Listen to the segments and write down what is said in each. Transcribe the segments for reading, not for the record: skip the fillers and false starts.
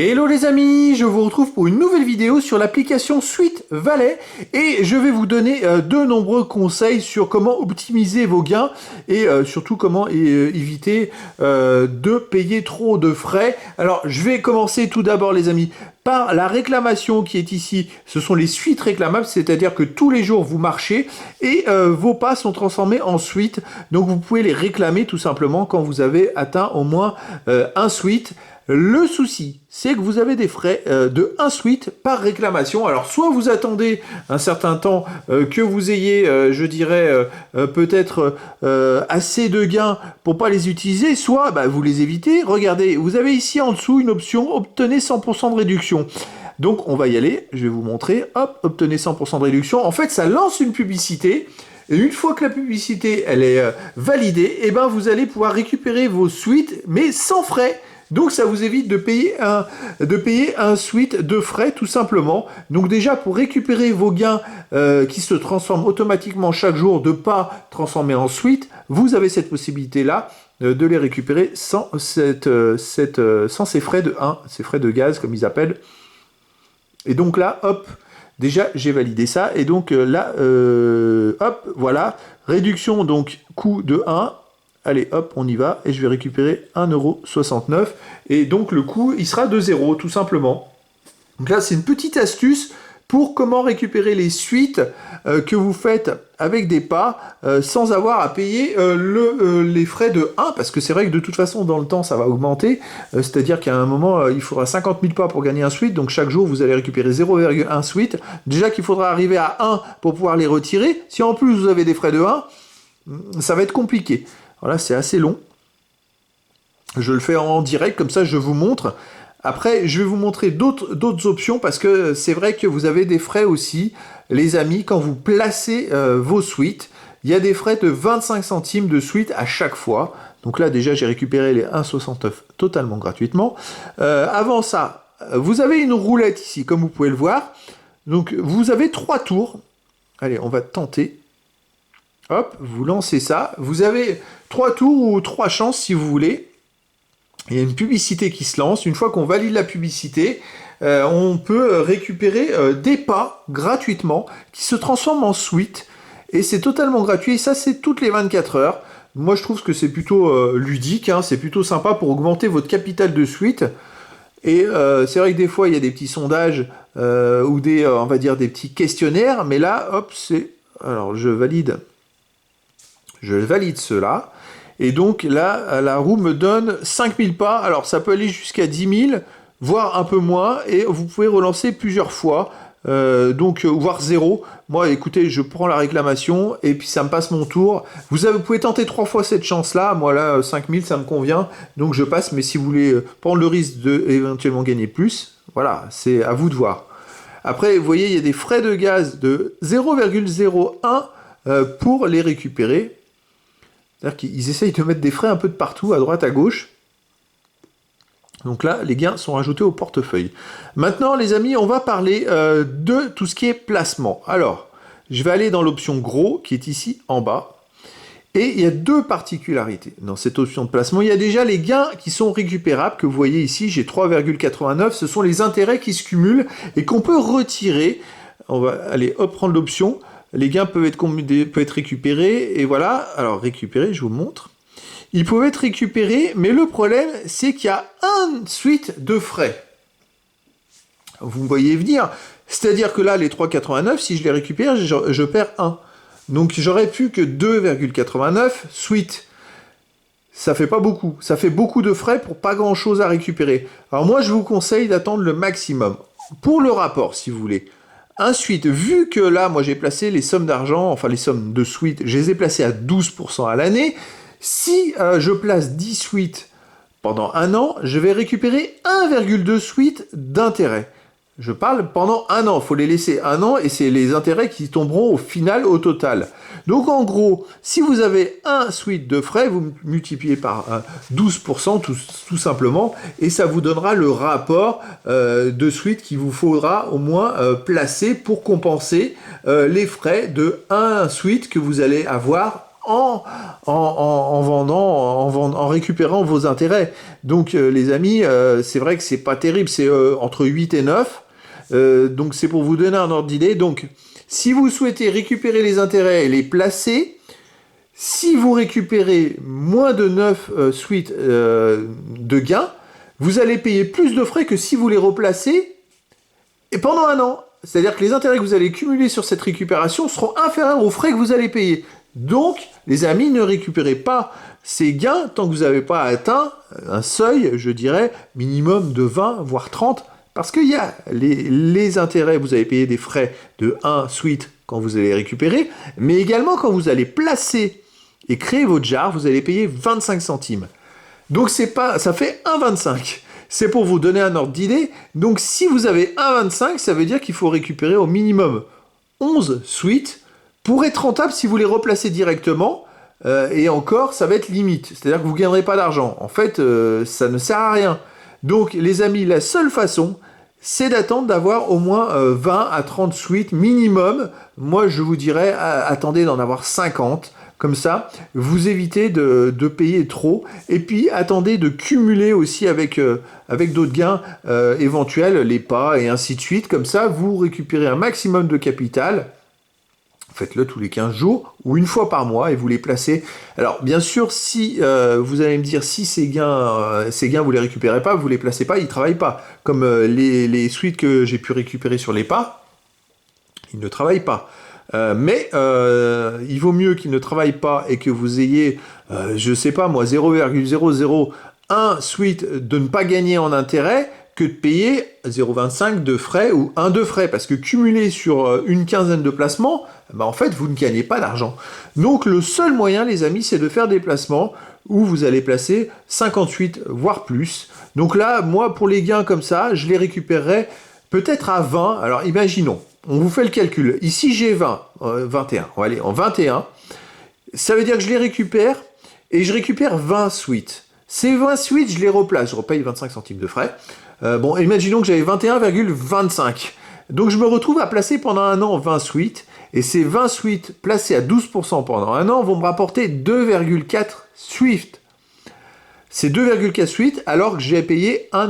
Hello les amis, je vous retrouve pour une nouvelle vidéo sur l'application Sweet Valley et je vais vous donner de nombreux conseils sur comment optimiser vos gains et surtout comment éviter de payer trop de frais. Alors je vais commencer tout d'abord les amis par la réclamation qui est ici. Ce sont les suites réclamables, c'est-à-dire que tous les jours vous marchez et vos pas sont transformés en suites. Donc vous pouvez les réclamer tout simplement quand vous avez atteint au moins un suite. Le souci, c'est que vous avez des frais de 1 suite par réclamation. Alors, soit vous attendez un certain temps que vous ayez, je dirais, peut-être assez de gains pour pas les utiliser, soit vous les évitez. Regardez, vous avez ici en dessous une option « Obtenez 100% de réduction ». Donc, on va y aller. Je vais vous montrer. Hop, obtenez 100% de réduction. En fait, ça lance une publicité. Et une fois que la publicité, elle est validée, eh ben, vous allez pouvoir récupérer vos suites, mais sans frais. Donc ça vous évite de payer un suite de frais tout simplement. Donc déjà pour récupérer vos gains qui se transforment automatiquement chaque jour, de pas transformer en suite, vous avez cette possibilité là de les récupérer sans ces frais de ces frais de gaz comme ils appellent. Et donc là, hop, déjà j'ai validé ça et donc là, hop, voilà, réduction donc coût de 1. Allez, hop, on y va, et je vais récupérer 1,69 €, et donc le coût, il sera de 0, tout simplement. Donc là, c'est une petite astuce pour comment récupérer les suites que vous faites avec des pas, sans avoir à payer les frais de 1, parce que c'est vrai que de toute façon, dans le temps, ça va augmenter, c'est-à-dire qu'à un moment, il faudra 50 000 pas pour gagner un suite, donc chaque jour, vous allez récupérer 0,1 suite. Déjà qu'il faudra arriver à 1 pour pouvoir les retirer. Si en plus, vous avez des frais de 1, ça va être compliqué. Voilà, c'est assez long. Je le fais en direct, comme ça je vous montre. Après, je vais vous montrer d'autres options parce que c'est vrai que vous avez des frais aussi, les amis, quand vous placez vos suites. Il y a des frais de 25 centimes de suite à chaque fois. Donc là, déjà, j'ai récupéré les 1,69 totalement gratuitement. Avant ça, vous avez une roulette ici, comme vous pouvez le voir. Donc, vous avez 3 tours. Allez, on va tenter. Hop, vous lancez ça. Vous avez 3 tours ou 3 chances si vous voulez. Il y a une publicité qui se lance. Une fois qu'on valide la publicité, on peut récupérer des pas gratuitement qui se transforment en suite. Et c'est totalement gratuit. Et ça, c'est toutes les 24 heures. Moi, je trouve que c'est plutôt ludique. Hein. C'est plutôt sympa pour augmenter votre capital de suite. Et c'est vrai que des fois, il y a des petits sondages ou on va dire des petits questionnaires. Mais là, hop, c'est... Alors, je valide cela, et donc là, la roue me donne 5000 pas, alors ça peut aller jusqu'à 10 000, voire un peu moins, et vous pouvez relancer plusieurs fois, voire 0. Moi, écoutez, je prends la réclamation, et puis ça me passe mon tour. Vous pouvez tenter 3 fois cette chance-là, moi là, 5000, ça me convient, donc je passe, mais si vous voulez prendre le risque de éventuellement gagner plus, voilà, c'est à vous de voir. Après, vous voyez, il y a des frais de gaz de 0,01 pour les récupérer. C'est-à-dire qu'ils essayent de mettre des frais un peu de partout, à droite, à gauche. Donc là, les gains sont rajoutés au portefeuille. Maintenant, les amis, on va parler de tout ce qui est placement. Alors, je vais aller dans l'option gros, qui est ici en bas. Et il y a 2 particularités dans cette option de placement. Il y a déjà les gains qui sont récupérables, que vous voyez ici, j'ai 3,89. Ce sont les intérêts qui se cumulent et qu'on peut retirer. On va aller hop, prendre l'option. Les gains peuvent être récupérés, et voilà, alors récupérer, je vous montre. Ils peuvent être récupérés, mais le problème, c'est qu'il y a une suite de frais. Vous me voyez venir, c'est-à-dire que là, les 3,89, si je les récupère, je perds 1. Donc j'aurais plus que 2,89 suite. Ça fait pas beaucoup, ça fait beaucoup de frais pour pas grand-chose à récupérer. Alors moi, je vous conseille d'attendre le maximum. Pour le rapport, si vous voulez. Ensuite, vu que là, moi j'ai placé les sommes d'argent, enfin les sommes de suites, je les ai placées à 12% à l'année, si je place 10 suites pendant un an, je vais récupérer 1,2 suites d'intérêt. Je parle pendant un an, il faut les laisser un an et c'est les intérêts qui tomberont au final, au total. Donc en gros, si vous avez un suite de frais, vous multipliez par 12% tout simplement et ça vous donnera le rapport de suite qu'il vous faudra au moins placer pour compenser les frais de un suite que vous allez avoir en récupérant vos intérêts. Donc les amis, c'est vrai que c'est pas terrible, c'est entre 8 et 9. Donc c'est pour vous donner un ordre d'idée. Donc si vous souhaitez récupérer les intérêts et les placer, si vous récupérez moins de 9 suites de gains, vous allez payer plus de frais que si vous les replacez et pendant un an. C'est-à-dire que les intérêts que vous allez cumuler sur cette récupération seront inférieurs aux frais que vous allez payer. Donc, les amis, ne récupérez pas ces gains tant que vous n'avez pas atteint un seuil, je dirais, minimum de 20, voire 30, parce qu'il y a les intérêts, vous allez payer des frais de 1 suite quand vous allez récupérer, mais également quand vous allez placer et créer votre jar, vous allez payer 25 centimes. Donc ça fait 1,25. C'est pour vous donner un ordre d'idée. Donc si vous avez 1,25, ça veut dire qu'il faut récupérer au minimum 11 suites pour être rentable si vous les replacez directement. Et encore, ça va être limite. C'est-à-dire que vous ne gagnerez pas d'argent. En fait, ça ne sert à rien. Donc les amis, la seule façon, c'est d'attendre d'avoir au moins 20 à 30 suites minimum. Moi, je vous dirais, attendez d'en avoir 50. Comme ça, vous évitez de payer trop. Et puis, attendez de cumuler aussi avec d'autres gains éventuels, les pas et ainsi de suite. Comme ça, vous récupérez un maximum de capital. Faites-le tous les 15 jours ou une fois par mois et vous les placez. Alors, bien sûr, si vous allez me dire si ces gains, vous les récupérez pas, vous les placez pas, ils travaillent pas. Comme les suites que j'ai pu récupérer sur les pas, ils ne travaillent pas. Mais il vaut mieux qu'ils ne travaillent pas et que vous ayez, je sais pas moi, 0,001 suite de ne pas gagner en intérêt que de payer 0,25 de frais ou 1 de frais. Parce que cumulé sur une quinzaine de placements, en fait, vous ne gagnez pas d'argent. Donc le seul moyen, les amis, c'est de faire des placements où vous allez placer 58, voire plus. Donc là, moi, pour les gains comme ça, je les récupérerai peut-être à 20. Alors imaginons. On vous fait le calcul. Ici, j'ai 21. On va aller en 21. Ça veut dire que je les récupère et je récupère 20 suites. Ces 20 suites, je les replace. Je repaye 25 centimes de frais. Bon, imaginons que j'avais 21,25. Donc, je me retrouve à placer pendant un an 20 suites. Et ces 20 suites placées à 12% pendant un an vont me rapporter 2,4 suites. C'est 2,4 suites alors que j'ai payé 1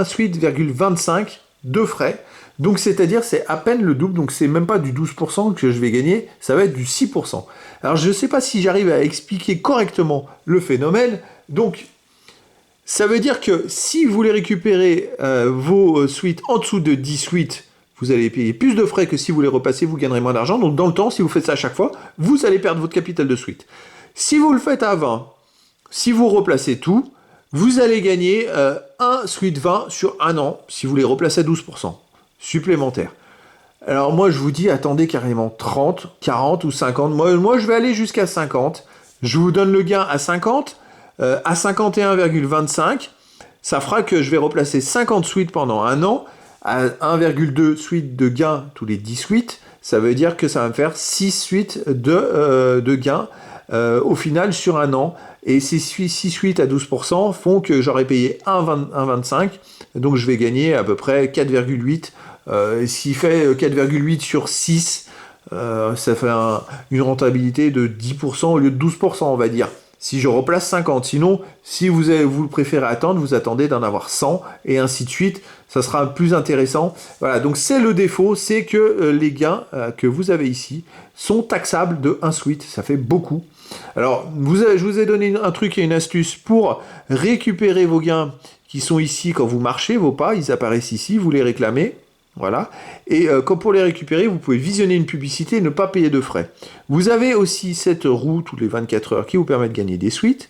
suite,25 de frais. Donc, c'est-à-dire, c'est à peine le double. Donc, c'est même pas du 12% que je vais gagner. Ça va être du 6%. Alors, je ne sais pas si j'arrive à expliquer correctement le phénomène. Donc, ça veut dire que si vous voulez récupérer vos suites en dessous de 10 suites, vous allez payer plus de frais que si vous les repassez, vous gagnerez moins d'argent. Donc, dans le temps, si vous faites ça à chaque fois, vous allez perdre votre capital de suite. Si vous le faites à 20, si vous replacez tout, vous allez gagner 1 suite 20 sur un an si vous les replacez à 12%. Supplémentaire. Alors moi je vous dis attendez carrément 30, 40 ou 50. Moi je vais aller jusqu'à 50. Je vous donne le gain à 50, à 51,25. Ça fera que je vais replacer 50 suites pendant un an, à 1,2 suites de gain tous les 10 suites. Ça veut dire que ça va me faire 6 suites de gain au final sur un an. Et ces 6 suites à 12% font que j'aurais payé 1,25. Donc je vais gagner à peu près 4,8. S'il fait 4,8 sur 6, ça fait une rentabilité de 10% au lieu de 12%, on va dire. Si je replace 50. Sinon, si vous préférez attendre, vous attendez d'en avoir 100 et ainsi de suite. Ça sera plus intéressant. Voilà, donc c'est le défaut, c'est que les gains que vous avez ici sont taxables de 1 suite. Ça fait beaucoup. Alors, je vous ai donné un truc et une astuce pour récupérer vos gains qui sont ici quand vous marchez, vos pas, ils apparaissent ici, vous les réclamez. Voilà. Et comme pour les récupérer, vous pouvez visionner une publicité et ne pas payer de frais. Vous avez aussi cette roue tous les 24 heures qui vous permet de gagner des suites.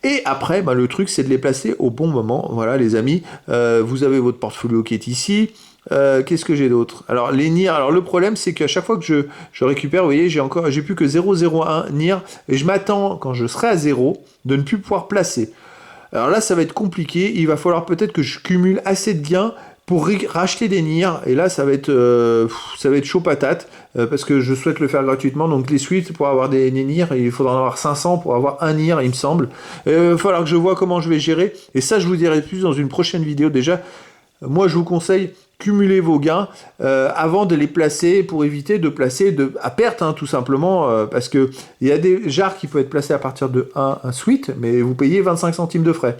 Et après, le truc, c'est de les placer au bon moment. Voilà, les amis, vous avez votre portfolio qui est ici. Qu'est-ce que j'ai d'autre? Alors, les NIR. Alors, le problème, c'est qu'à chaque fois que je récupère, vous voyez, j'ai plus que 0,01 NIR. Et je m'attends, quand je serai à 0, de ne plus pouvoir placer. Alors là, ça va être compliqué. Il va falloir peut-être que je cumule assez de gains pour racheter des NIR, et là ça va être chaud patate, parce que je souhaite le faire gratuitement. Donc les suites, pour avoir des NIR, il faudra en avoir 500 pour avoir un NIR, il me semble. Il va falloir que je vois comment je vais gérer, et ça je vous dirai plus dans une prochaine vidéo. Déjà, moi je vous conseille cumuler vos gains avant de les placer pour éviter de placer à perte, hein, tout simplement, parce que il y a des jars qui peuvent être placés à partir de un suite, mais vous payez 25 centimes de frais.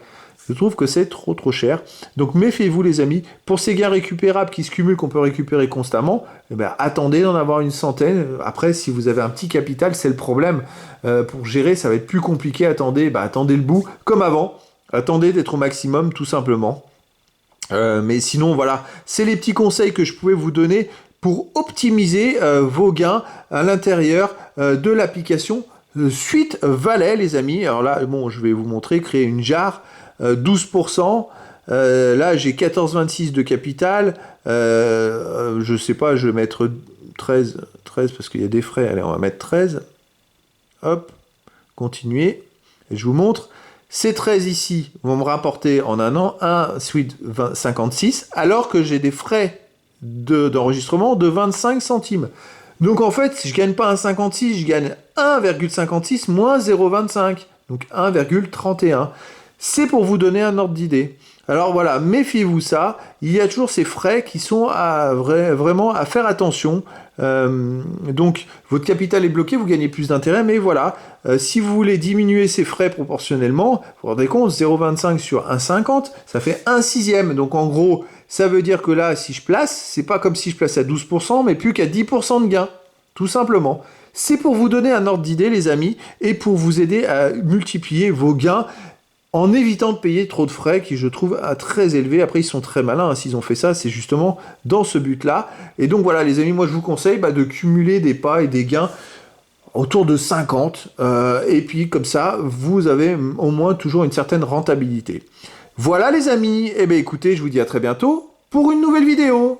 Je trouve que c'est trop cher. Donc méfiez-vous les amis. Pour ces gains récupérables qui se cumulent, qu'on peut récupérer constamment, eh bien, attendez d'en avoir une centaine. Après, si vous avez un petit capital, c'est le problème. Pour gérer, ça va être plus compliqué. Attendez le bout, comme avant. Attendez d'être au maximum, tout simplement. Mais sinon, voilà, c'est les petits conseils que je pouvais vous donner pour optimiser vos gains à l'intérieur de l'application Suite Valet, les amis. Alors là, bon, je vais vous montrer, créer une jar. 12%, là j'ai 14,26 de capital, je sais pas, je vais mettre 13 parce qu'il y a des frais, allez on va mettre 13, hop, continuer, et je vous montre, ces 13 ici vont me rapporter en un an un suite 56, alors que j'ai des frais d'enregistrement de 25 centimes. Donc en fait, je gagne pas un 56, je gagne 1,56 moins 0,25, donc 1,31. C'est pour vous donner un ordre d'idée. Alors voilà, méfiez-vous ça. Il y a toujours ces frais qui sont vraiment à faire attention. Donc, votre capital est bloqué, vous gagnez plus d'intérêt, mais voilà. Si vous voulez diminuer ces frais proportionnellement, vous vous rendez compte, 0,25 sur 1,50, ça fait 1/6. Donc en gros, ça veut dire que là, si je place, c'est pas comme si je plaçais à 12%, mais plus qu'à 10% de gain. Tout simplement. C'est pour vous donner un ordre d'idée, les amis, et pour vous aider à multiplier vos gains en évitant de payer trop de frais qui, je trouve, très élevés. Après, ils sont très malins, hein, s'ils ont fait ça, c'est justement dans ce but-là. Et donc voilà, les amis, moi je vous conseille de cumuler des pas et des gains autour de 50. Et puis comme ça, vous avez au moins toujours une certaine rentabilité. Voilà les amis, et bien écoutez, je vous dis à très bientôt pour une nouvelle vidéo.